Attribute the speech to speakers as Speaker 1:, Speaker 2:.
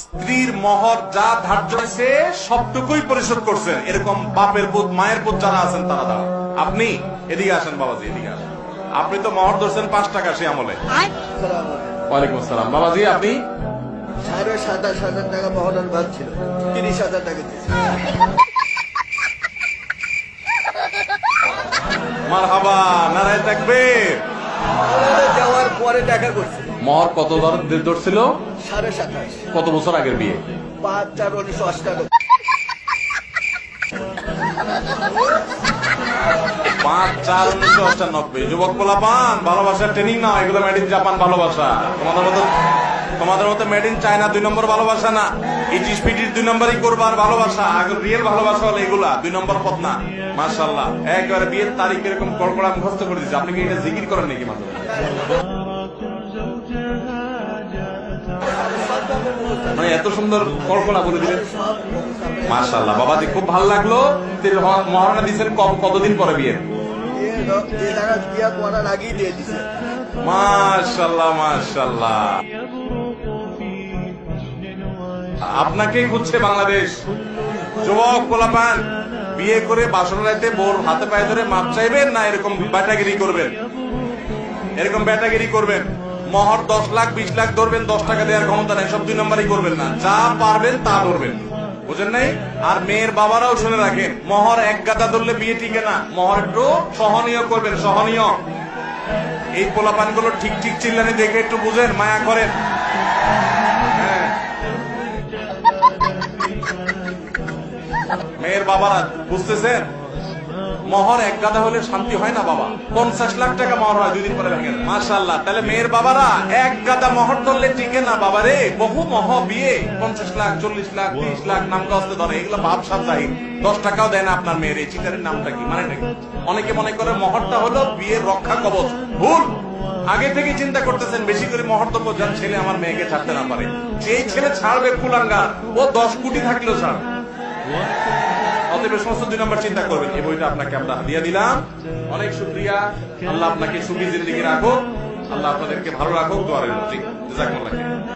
Speaker 1: স্ত্রীর মহর যা ধার্য হয়েছে সবটুকুই পরিশোধ করছেন, এরকম বাপের পুত মায়ের পুত যারা আছেন তারা দাও। আপনি এদিকে আসেন বাবাজি, এদিকে আসেন। আপনি তো মহর ধরছেন 5 টাকা সে আমলে। ওয়ালাইকুম আসসালাম। বাবাজি আপনি
Speaker 2: 27,000 টাকা মহরের বাদ ছিল, 30,000 টাকা দিয়েছে।
Speaker 1: মারহাবা, নারায়ে তাকবীর।
Speaker 2: দেওয়ার পরে টাকা করছে।
Speaker 1: মহর কত ধরছিল?
Speaker 2: 27,500।
Speaker 1: কত বছর আগের বিয়ে?
Speaker 2: 5/4/1998।
Speaker 1: 5/4/1998। যুবক পোলাপান, ভালোবাসার ট্রেনিং না, এগুলো মেড ইন জাপান ভালোবাসা। তোমাদের মতো মেড ইন চায়না 2 নম্বর ভালোবাসা না। ইটিস পিটিস 2 নম্বরই করবার ভালোবাসা। আগে রিয়েল ভালোবাসা হলো এগুলা, 2 নম্বর পথ না। মাশাআল্লাহ, একবারে বিয়ের তারিখ এরকম কড়কড়া মুখস্থ করে দিচ্ছে। আপনি কি এটা জিকির করেন নাকি মাত্র? মানে এত সুন্দর কল্পনা বলে দিলেন, মাশাআল্লাহ। বাবাজি খুব ভালো লাগলো। মহারণা দিচ্ছেন কতদিন পরে বিয়ে? মাশাআল্লাহ মাশাআল্লাহ। আপনাকেই খুঁজছে বাংলাদেশ। যুবক পোলাপান, বিয়ে করে বাসর রাইতে বোর হাতে পায়ে ধরে মাপ চাইবেন না এরকম ব্যাটাগিরি করবেন? এরকম ব্যাটাগিরি করবেন। মহর 10 লাখ 20 লাখ ধরবেন, 10 টাকা দেওয়ার ক্ষমতা নেই, সব 2 নম্বরই করবেন না। যা পারবেন তা ধরবেন, বুঝেন নাই? আর মেয়ের বাবারাও শুনে রাখেন, মহর এক গাদা ধরলে বিয়ে টিকে না। মহর একটু সহনীয় করবেন, সহনীয়। এই পোলাপান গুলো ঠিক ঠিক চিল্লানি দেখে একটু বুঝেন, মায়া করেন। হ্যাঁ, মেয়ের বাবারা বুঝতেছেন, মহর এক গাদা হলে শান্তি হয় না বাবা। 50 লাখ টাকা মহর হয়, 2 দিন পরে ভেঙে। মাশাআল্লাহ। তাহলে মেয়ের বাবারা এক গাদা মহর ধরলে টিকে না বাবা রে। বহু মহ বিয়ে 50 লাখ 40 লাখ 30 লাখ নাম কাস্তে ধরে, এগুলো ভাবসাব জাহির। 10 টাকাও দেয় না আপনার মেয়ের। এই চিটারের নামটা কি মানে নাকি? অনেকে মনে করে মহরটা হলো বিয়ের রক্ষা কবচ। ভুল। আগে থেকে চিন্তা করতেছেন বেশি করে মহর দেবো, যার ছেলে আমার মেয়েকে ছাড়তে না পারে। সেই ছেলে ছাড়বে কুলাঙ্গার, ও 10 কোটি থাকলেও ছাড়বে। অতএব সমস্ত 2 নম্বর চিন্তা করবেন। এই বইটা আপনাকে আমরা হাদিয়া দিলাম। অনেক শুকরিয়া। আল্লাহ আপনাকে সুখী জিন্দেগি রাখুক, আল্লাহ আপনাদেরকে ভালো রাখুক। দোয়া রইল। জি, জাযাকুমুল্লাহ।